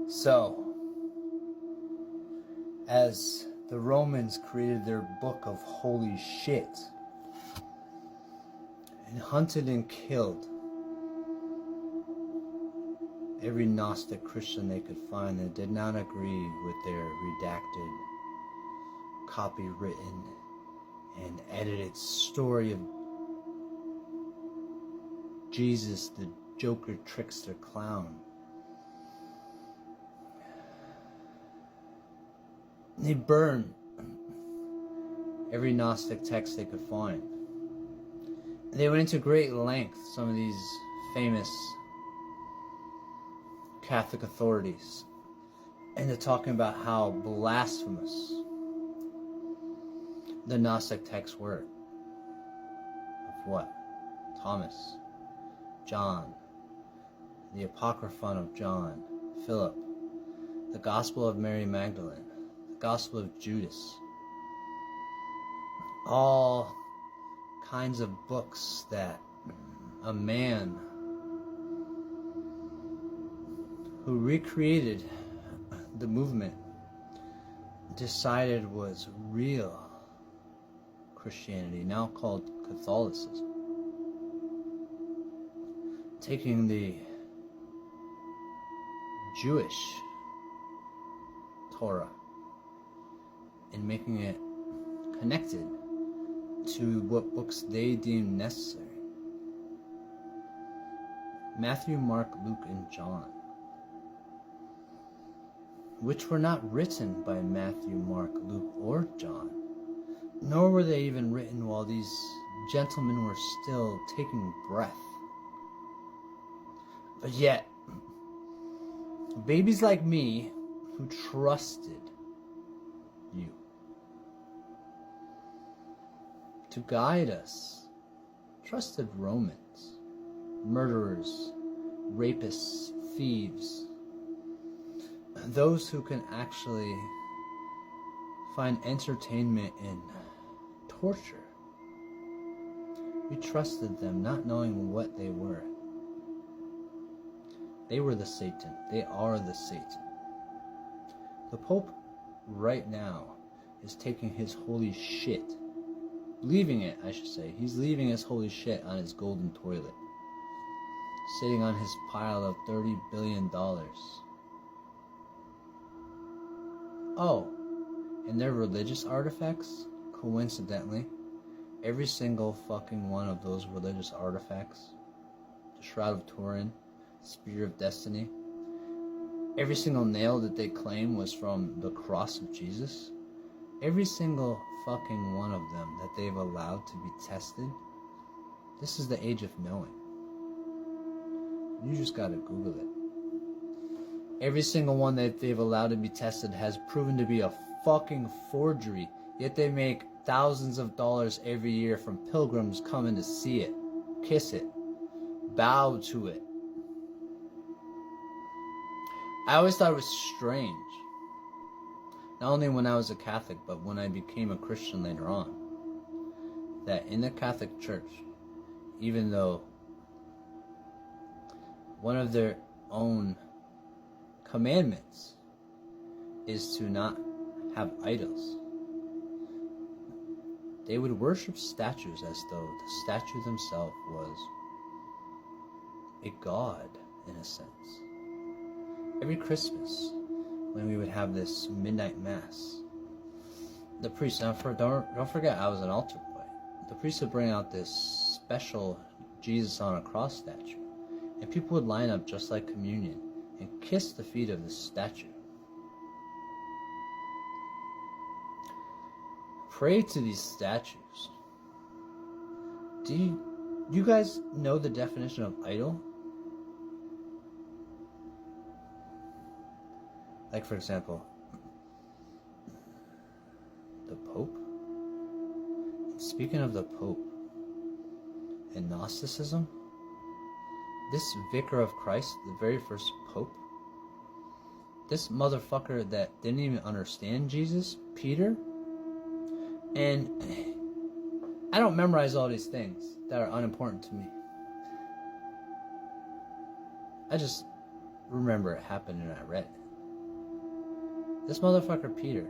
So, as the Romans created their book of holy shit and hunted and killed every Gnostic Christian they could find that did not agree with their redacted, copywritten, and edited story of Jesus, the Joker, trickster, clown. They burned every Gnostic text they could find. They went into great length, some of these famous Catholic authorities, into talking about how blasphemous the Gnostic texts were. Of what? Thomas, John, the Apocryphon of John, Philip, the Gospel of Mary Magdalene, the Gospel of Judas, all kinds of books that a man who recreated the movement decided was real Christianity, now called Catholicism. Taking the Jewish Torah and making it connected to what books they deemed necessary. Matthew, Mark, Luke, and John, which were not written by Matthew, Mark, Luke, or John, nor were they even written while these gentlemen were still taking breath. But yet, babies like me who trusted you to guide us, trusted Romans, murderers, rapists, thieves, those who can actually find entertainment in torture. We trusted them not knowing what they were. They were the Satan. They are the Satan. The Pope right now is taking his holy shit, leaving it, I should say. He's leaving his holy shit on his golden toilet, sitting on his pile of $30 billion. Oh, and their religious artifacts, coincidentally, every single fucking one of those religious artifacts, the Shroud of Turin, Spear of Destiny, every single nail that they claim was from the cross of Jesus, every single fucking one of them that they've allowed to be tested, this is the age of knowing. You just gotta Google it. Every single one that they've allowed to be tested has proven to be a fucking forgery, yet they make thousands of dollars every year from pilgrims coming to see it, kiss it, bow to it. I always thought it was strange, not only when I was a Catholic, but when I became a Christian later on, that in the Catholic Church, even though one of their own commandments is to not have idols, they would worship statues as though the statue themselves was a god, in a sense. Every Christmas, when we would have this midnight mass, the priest, don't forget I was an altar boy, the priest would bring out this special Jesus on a cross statue, and people would line up just like communion and kiss the feet of this statue. Pray to these statues. Do you guys know the definition of idol? Like, for example, the Pope. Speaking of the Pope and Gnosticism, this vicar of Christ, the very first Pope, this motherfucker that didn't even understand Jesus, Peter, and I don't memorize all these things that are unimportant to me. I just remember it happened and I read it. This motherfucker Peter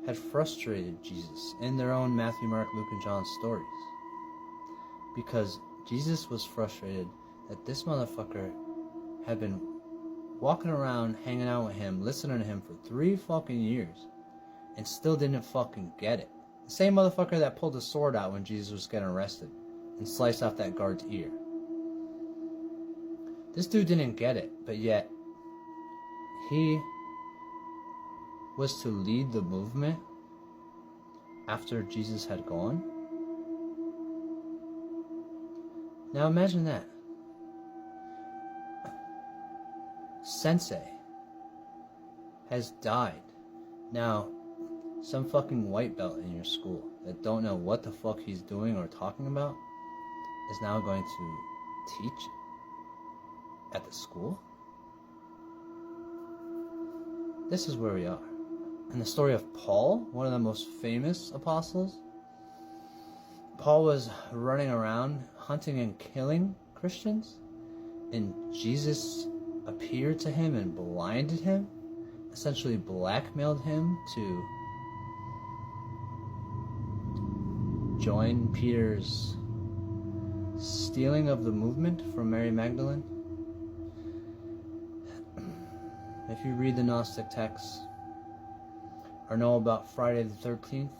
had frustrated Jesus in their own Matthew, Mark, Luke, and John stories. Because Jesus was frustrated that this motherfucker had been walking around, hanging out with him, listening to him for 3 fucking years, and still didn't fucking get it. The same motherfucker that pulled the sword out when Jesus was getting arrested and sliced off that guard's ear. This dude didn't get it, but yet he was to lead the movement after Jesus had gone. Now imagine that. Sensei has died. Now, some fucking white belt in your school that don't know what the fuck he's doing or talking about is now going to teach at the school? This is where we are. In the story of Paul, one of the most famous apostles, Paul was running around hunting and killing Christians, and Jesus appeared to him and blinded him, essentially blackmailed him to join Peter's stealing of the movement from Mary Magdalene. If you read the Gnostic texts or know about Friday the 13th,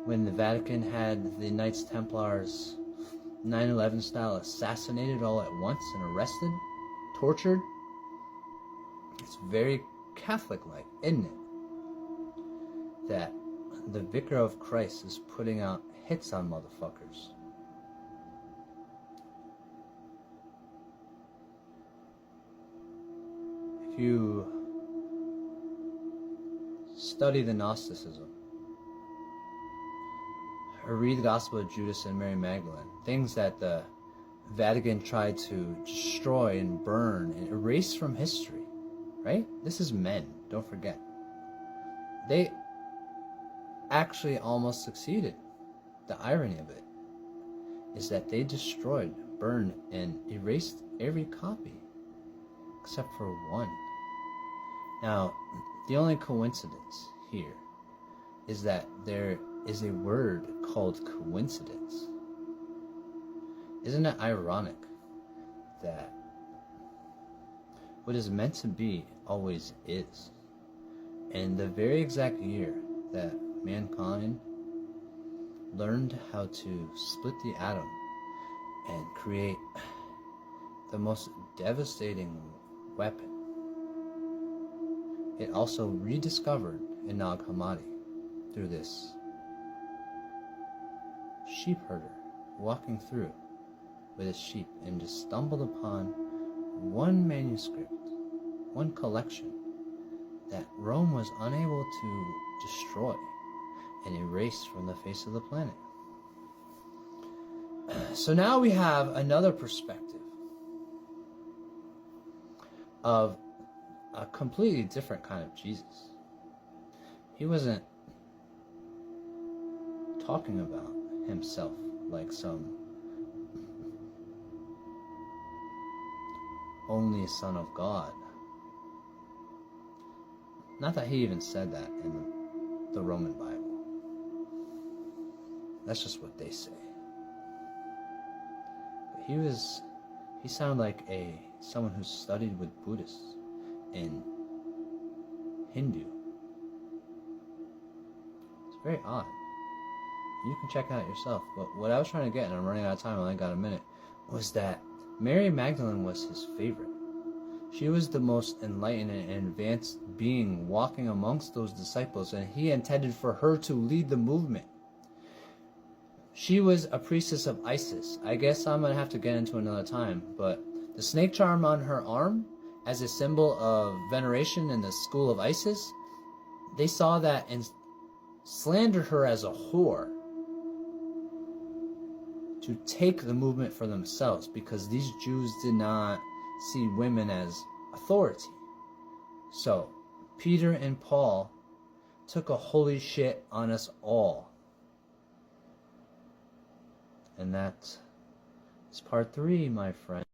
when the Vatican had the Knights Templars 9/11 style assassinated all at once and arrested, tortured, it's very Catholic-like, isn't it? That the Vicar of Christ is putting out hits on motherfuckers. If you study the Gnosticism, or read the Gospel of Judas and Mary Magdalene, things that the Vatican tried to destroy and burn and erase from history, right? This is men, don't forget. They actually almost succeeded. The irony of it is that they destroyed, burned, and erased every copy except for one. Now, the only coincidence here is that there is a word called coincidence. Isn't it ironic that what is meant to be always is? And the very exact year that mankind learned how to split the atom and create the most devastating weapon, it also rediscovered in Nag Hammadi through this sheep herder walking through with his sheep and just stumbled upon one manuscript, one collection that Rome was unable to destroy and erase from the face of the planet. So now we have another perspective of a completely different kind of Jesus. He wasn't talking about himself like some only Son of God. Not that he even said that in the Roman Bible. That's just what they say. But he sounded like someone who studied with Buddhists and Hindu. It's very odd. You can check it out yourself. But what I was trying to get, and I'm running out of time, I only got a minute, was that Mary Magdalene was his favorite. She was the most enlightened and advanced being walking amongst those disciples, and he intended for her to lead the movement. She was a priestess of Isis. I guess I'm going to have to get into another time, but the snake charm on her arm as a symbol of veneration in the school of Isis, they saw that and slandered her as a whore to take the movement for themselves, because these Jews did not see women as authority. So Peter and Paul took a holy shit on us all. And that is part 3, my friend.